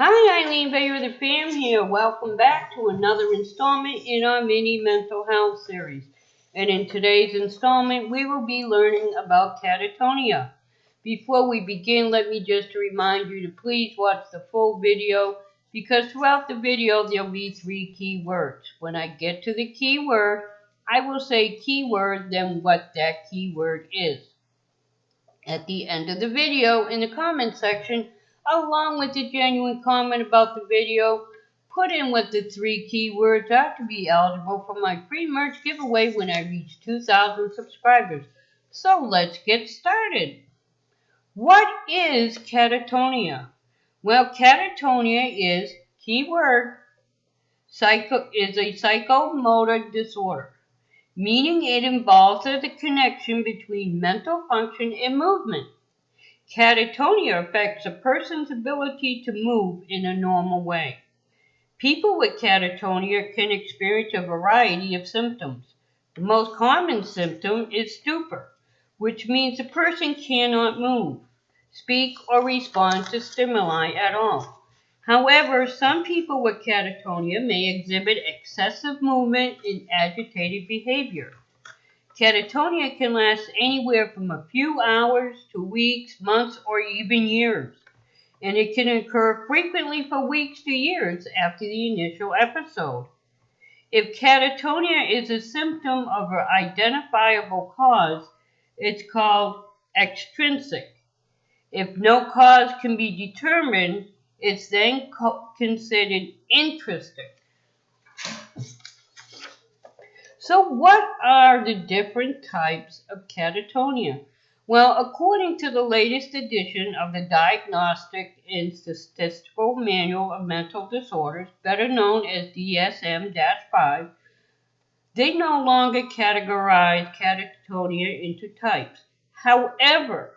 Hi, Eileen Veilleux The Fam here. Welcome back to another installment in our mini mental health series. And in today's installment, we will be learning about catatonia. Before we begin, let me just remind you to please watch the full video because throughout the video there'll be 3 key words. When I get to the key word, I will say keyword, then what that keyword is. At the end of the video, in the comment section, along with a genuine comment about the video, put in what the 3 keywords are to be eligible for my free merch giveaway when I reach 2,000 subscribers. So let's get started. What is catatonia? Well, catatonia is, keyword, is a psychomotor disorder, meaning it involves the connection between mental function and movement. Catatonia affects a person's ability to move in a normal way. People with catatonia can experience a variety of symptoms. The most common symptom is stupor, which means the person cannot move, speak, or respond to stimuli at all. However, some people with catatonia may exhibit excessive movement and agitated behavior. Catatonia can last anywhere from a few hours to weeks, months, or even years, and it can occur frequently for weeks to years after the initial episode. If catatonia is a symptom of an identifiable cause, it's called extrinsic. If no cause can be determined, it's then considered intrinsic. So what are the different types of catatonia? Well, according to the latest edition of the Diagnostic and Statistical Manual of Mental Disorders, better known as DSM-5, they no longer categorize catatonia into types. However,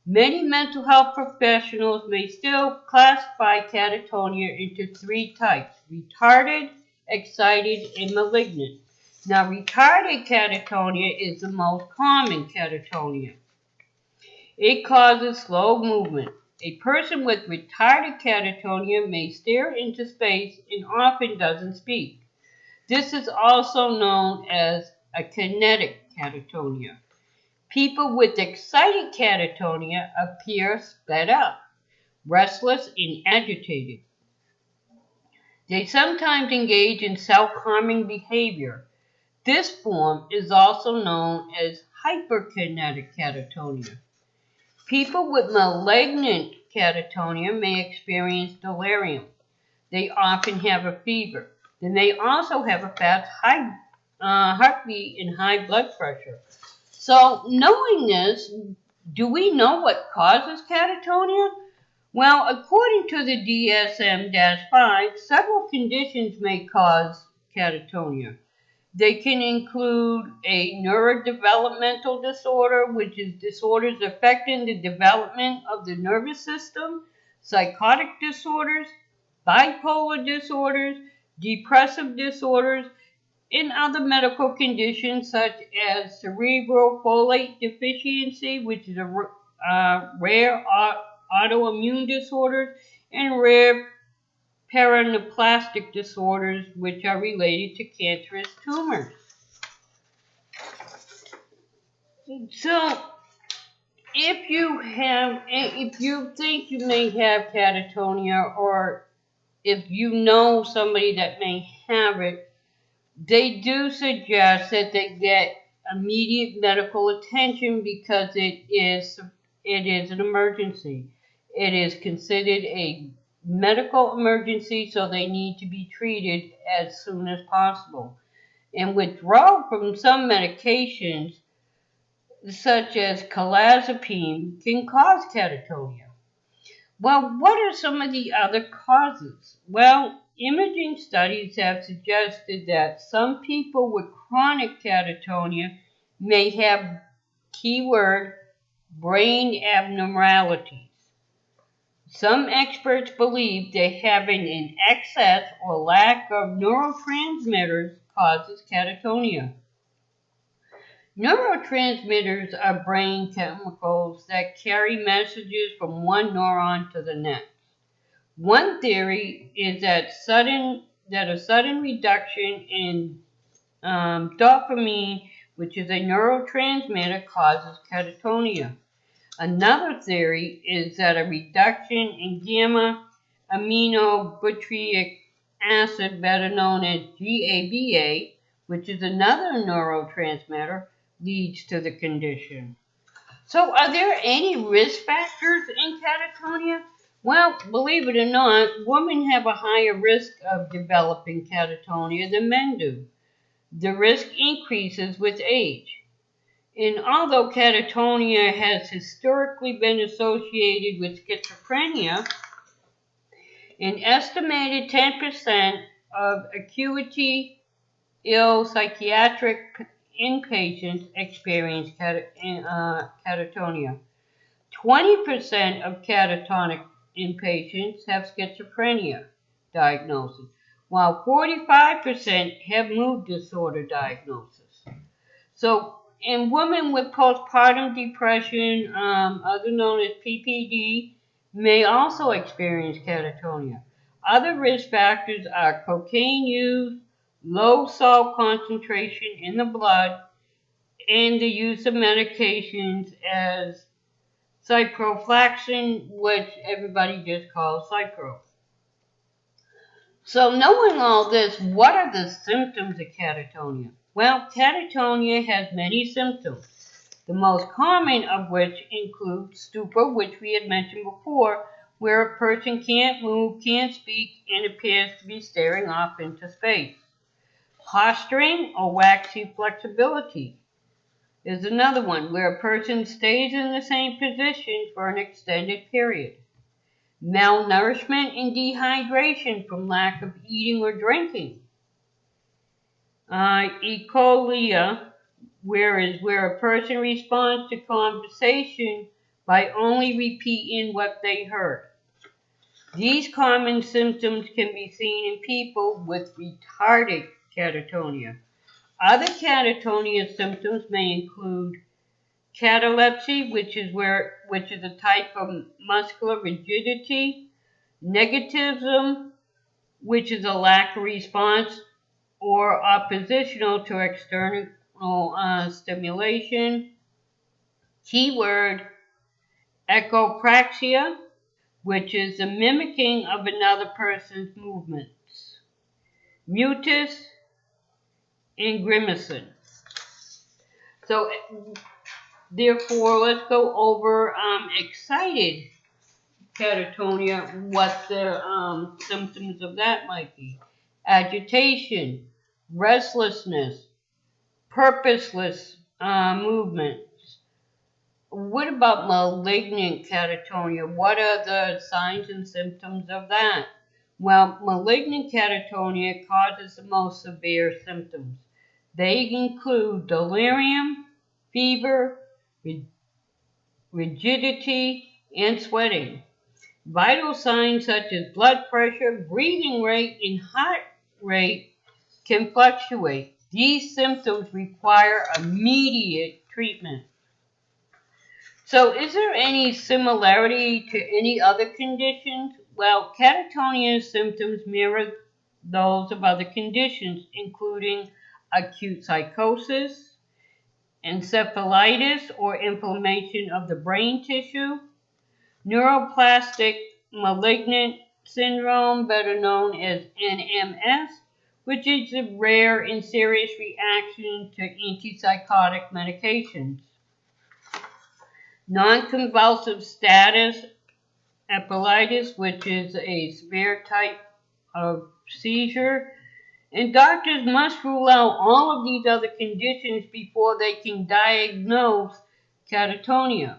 many mental health professionals may still classify catatonia into 3 types: retarded, excited, and malignant. Now, retarded catatonia is the most common catatonia. It causes slow movement. A person with retarded catatonia may stare into space and often doesn't speak. This is also known as a kinetic catatonia. People with excited catatonia appear sped up, restless, and agitated. They sometimes engage in self-harming behavior. This form is also known as hyperkinetic catatonia. People with malignant catatonia may experience delirium. They often have a fever. They may also have a fast heartbeat and high blood pressure. So, knowing this, do we know what causes catatonia? Well, according to the DSM-5, several conditions may cause catatonia. They can include a neurodevelopmental disorder, which is disorders affecting the development of the nervous system, psychotic disorders, bipolar disorders, depressive disorders, and other medical conditions such as cerebral folate deficiency, which is a rare autoimmune disorder, and rare paraneoplastic disorders, which are related to cancerous tumors. So, if you think you may have catatonia, or if you know somebody that may have it, they do suggest that they get immediate medical attention because it is an emergency. It is considered a medical emergency, so they need to be treated as soon as possible. And withdrawal from some medications, such as clozapine, can cause catatonia. Well, what are some of the other causes? Well, imaging studies have suggested that some people with chronic catatonia may have, keyword, brain abnormalities. Some experts believe that having an excess or lack of neurotransmitters causes catatonia. Neurotransmitters are brain chemicals that carry messages from one neuron to the next. One theory is that a sudden reduction in dopamine, which is a neurotransmitter, causes catatonia. Another theory is that a reduction in gamma aminobutyric acid, better known as GABA, which is another neurotransmitter, leads to the condition. So, are there any risk factors in catatonia? Well, believe it or not, women have a higher risk of developing catatonia than men do. The risk increases with age. And although catatonia has historically been associated with schizophrenia, an estimated 10% of acuity ill psychiatric inpatients experience catatonia. 20% of catatonic inpatients have schizophrenia diagnosis, while 45% have mood disorder diagnosis. So, in women with postpartum depression, other known as PPD, may also experience catatonia. Other risk factors are cocaine use, low salt concentration in the blood, and the use of medications as ciprofloxacin, which everybody just calls Cipro. So, knowing all this, what are the symptoms of catatonia? Well, catatonia has many symptoms, the most common of which include stupor, which we had mentioned before, where a person can't move, can't speak, and appears to be staring off into space. Posturing or waxy flexibility is another one, where a person stays in the same position for an extended period. Malnourishment and dehydration from lack of eating or drinking. Echolia, where a person responds to conversation by only repeating what they heard. These common symptoms can be seen in people with retarded catatonia. Other catatonia symptoms may include catalepsy, which is a type of muscular rigidity, negativism, which is a lack of response or oppositional to external stimulation. Keyword echopraxia, which is the mimicking of another person's movements. Mutus and grimacing. So, therefore, let's go over excited catatonia, what the symptoms of that might be. Agitation, restlessness, purposeless movements. What about malignant catatonia? What are the signs and symptoms of that? Well, malignant catatonia causes the most severe symptoms. They include delirium, fever, rigidity, and sweating. Vital signs such as blood pressure, breathing rate, and heart rate can fluctuate. These symptoms require immediate treatment. So, is there any similarity to any other conditions? Well, catatonia symptoms mirror those of other conditions, including acute psychosis, encephalitis or inflammation of the brain tissue, neuroplastic malignant syndrome, better known as NMS, which is a rare and serious reaction to antipsychotic medications. Non-convulsive status epilepticus, which is a severe type of seizure. And doctors must rule out all of these other conditions before they can diagnose catatonia.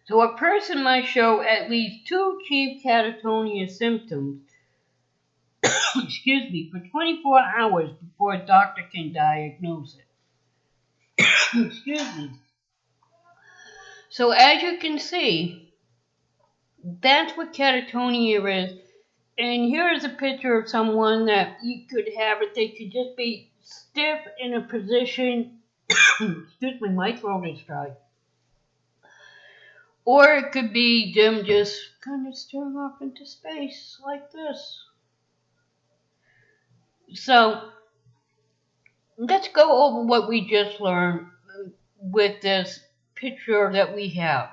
So a person must show at least two chief catatonia symptoms, for 24 hours before a doctor can diagnose it. Excuse me. So as you can see, that's what catatonia is. And here is a picture of someone that you could have it. They could just be stiff in a position. Excuse me, my throat is dry. Or it could be them just kind of staring off into space like this. So let's go over what we just learned with this picture that we have.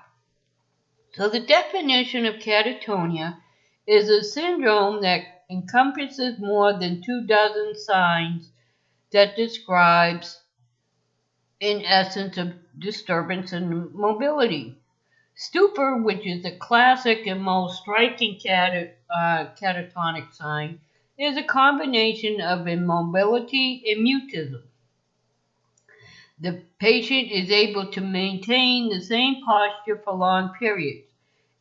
So the definition of catatonia is a syndrome that encompasses more than 24 signs that describes, in essence, a disturbance in mobility. Stupor, which is the classic and most striking catatonic sign, is a combination of immobility and mutism. The patient is able to maintain the same posture for long periods.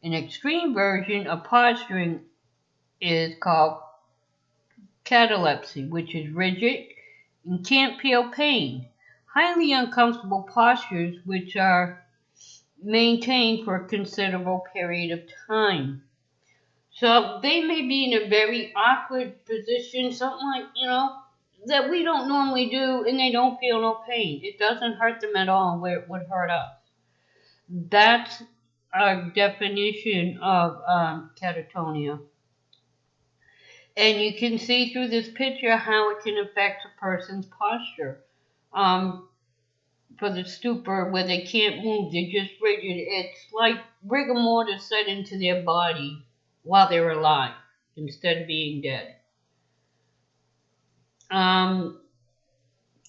An extreme version of posturing is called catalepsy, which is rigid and can't feel pain. Highly uncomfortable postures, which are maintained for a considerable period of time. So they may be in a very awkward position, something like, that we don't normally do, and they don't feel no pain. It doesn't hurt them at all where it would hurt us. That's a definition of catatonia. And you can see through this picture how it can affect a person's posture. For the stupor, where they can't move, they're just rigid. It's like rigor mortis set into their body while they're alive instead of being dead.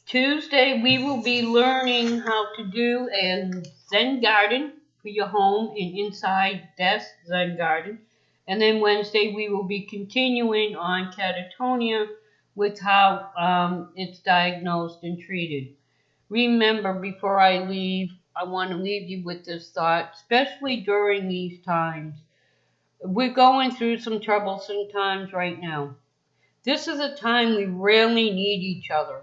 Tuesday, we will be learning how to do a Zen garden for your home and inside desk Zen garden. And then Wednesday, we will be continuing on catatonia with how it's diagnosed and treated. Remember, before I leave, I want to leave you with this thought, especially during these times. We're going through some troublesome times right now. This is a time we really need each other.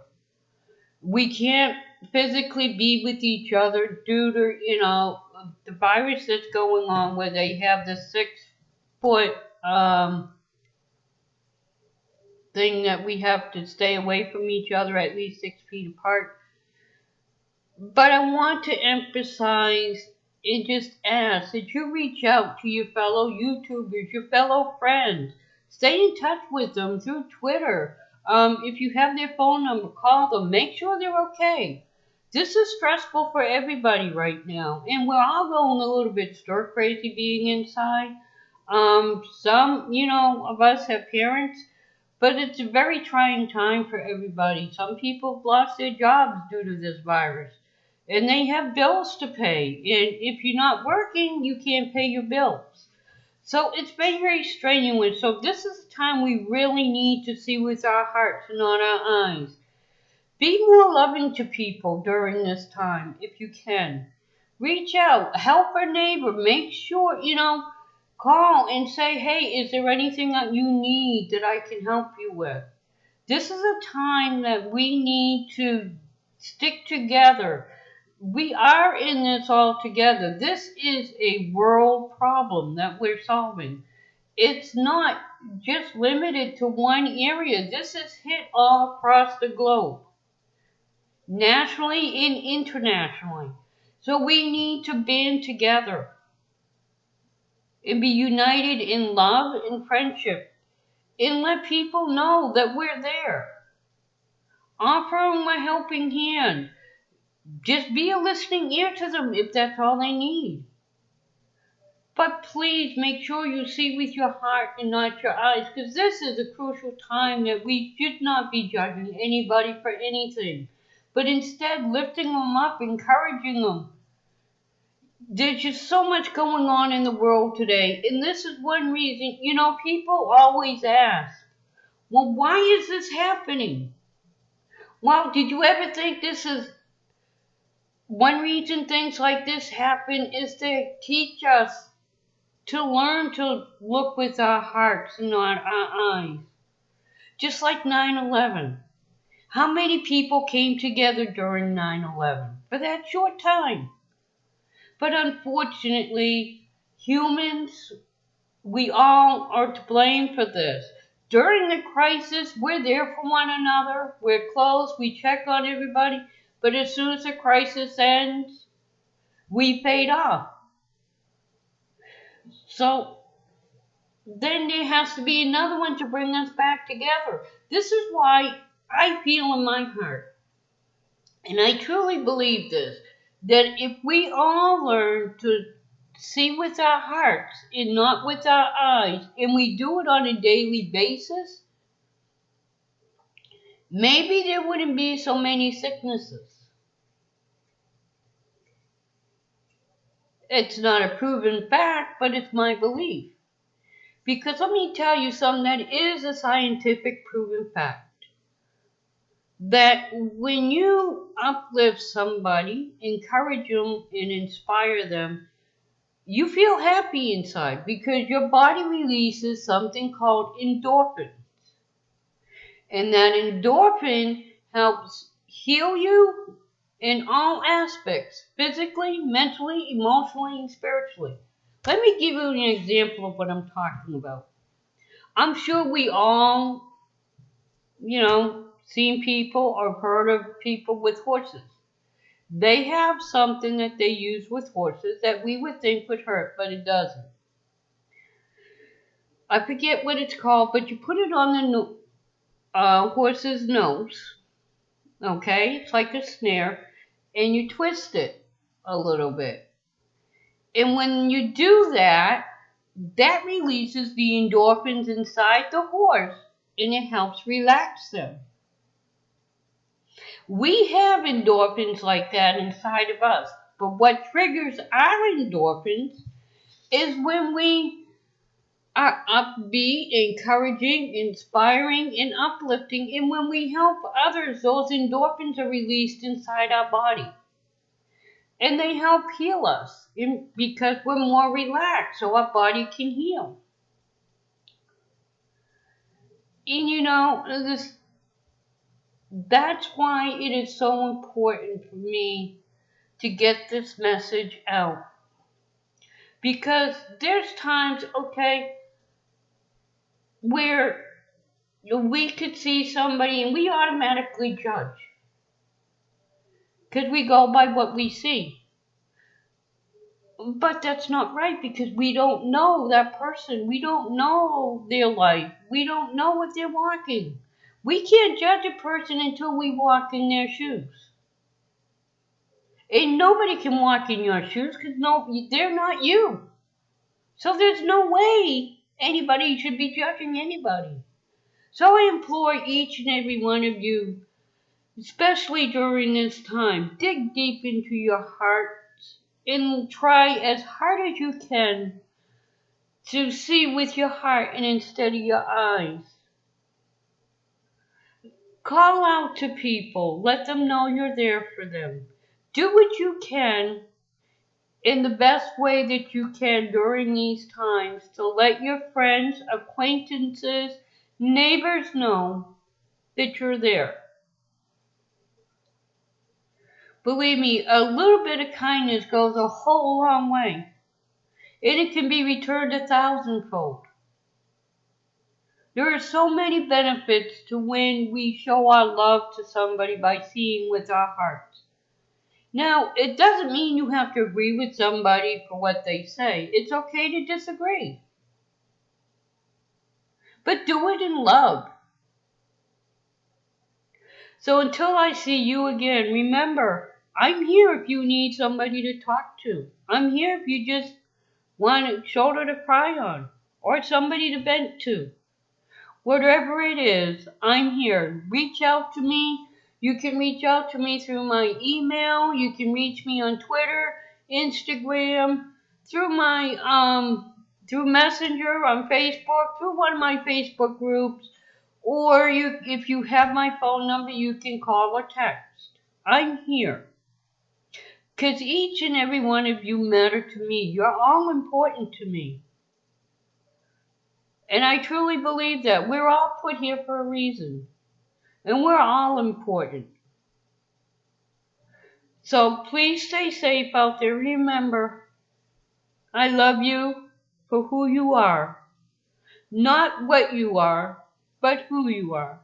We can't physically be with each other due to, the virus that's going on where they have the 6 foot thing that we have to stay away from each other at least 6 feet apart. But I want to emphasize and just ask that you reach out to your fellow YouTubers, your fellow friends. Stay in touch with them through Twitter. If you have their phone number, call them. Make sure they're okay. This is stressful for everybody right now. And we're all going a little bit stir crazy being inside. Some, of us have parents. But it's a very trying time for everybody. Some people have lost their jobs due to this virus. And they have bills to pay. And if you're not working, you can't pay your bills. So it's very, very strenuous. So this is a time we really need to see with our hearts and not our eyes. Be more loving to people during this time, if you can. Reach out, help a neighbor, make sure, call and say, hey, is there anything that you need that I can help you with? This is a time that we need to stick together. We are in this all together. This is a world problem that we're solving. It's not just limited to one area. This is hit all across the globe, nationally and internationally. So we need to band together and be united in love and friendship and let people know that we're there. Offer them a helping hand. Just be a listening ear to them if that's all they need. But please make sure you see with your heart and not your eyes, because this is a crucial time that we should not be judging anybody for anything, but instead lifting them up, encouraging them. There's just so much going on in the world today, and this is one reason, people always ask, well, why is this happening? Well, did you ever think this is one reason things like this happen is to teach us to learn to look with our hearts and not our eyes. Just like 9/11. How many people came together during 9/11 for that short time? But unfortunately, humans, we all are to blame for this. During the crisis, we're there for one another. We're close. We check on everybody. But as soon as the crisis ends, we fade off. So then there has to be another one to bring us back together. This is why I feel in my heart, and I truly believe this, that if we all learn to see with our hearts and not with our eyes, and we do it on a daily basis, maybe there wouldn't be so many sicknesses. It's not a proven fact, but it's my belief. Because let me tell you something that is a scientific proven fact. That when you uplift somebody, encourage them, and inspire them, you feel happy inside because your body releases something called endorphin. And that endorphin helps heal you in all aspects, physically, mentally, emotionally, and spiritually. Let me give you an example of what I'm talking about. I'm sure we all, seen people or heard of people with horses. They have something that they use with horses that we would think would hurt, but it doesn't. I forget what it's called, but you put it on the horse's nose, okay? It's like a snare, and you twist it a little bit. And when you do that, that releases the endorphins inside the horse, and it helps relax them. We have endorphins like that inside of us, but what triggers our endorphins is when we are upbeat, encouraging, inspiring, and uplifting. And when we help others, those endorphins are released inside our body. And they help heal us because we're more relaxed so our body can heal. And that's why it is so important for me to get this message out. Because there's times, okay, where we could see somebody and we automatically judge. Because we go by what we see. But that's not right because we don't know that person. We don't know their life. We don't know what they're walking. We can't judge a person until we walk in their shoes. And nobody can walk in your shoes because they're not you. So there's no way anybody should be judging anybody. So I implore each and every one of you, especially during this time, dig deep into your hearts and try as hard as you can to see with your heart and instead of your eyes. Call out to people. Let them know you're there for them. Do what you can in the best way that you can during these times to let your friends, acquaintances, neighbors know that you're there. Believe me, a little bit of kindness goes a whole long way, and it can be returned 1,000-fold. There are so many benefits to when we show our love to somebody by seeing with our hearts. Now, it doesn't mean you have to agree with somebody for what they say. It's okay to disagree. But do it in love. So until I see you again, remember, I'm here if you need somebody to talk to. I'm here if you just want a shoulder to cry on or somebody to vent to. Whatever it is, I'm here. Reach out to me. You can reach out to me through my email. You can reach me on Twitter, Instagram, through Messenger, on Facebook, through one of my Facebook groups. Or if you have my phone number, you can call or text. I'm here. Because each and every one of you matter to me. You're all important to me. And I truly believe that we're all put here for a reason. And we're all important. So please stay safe out there. Remember, I love you for who you are. Not what you are, but who you are.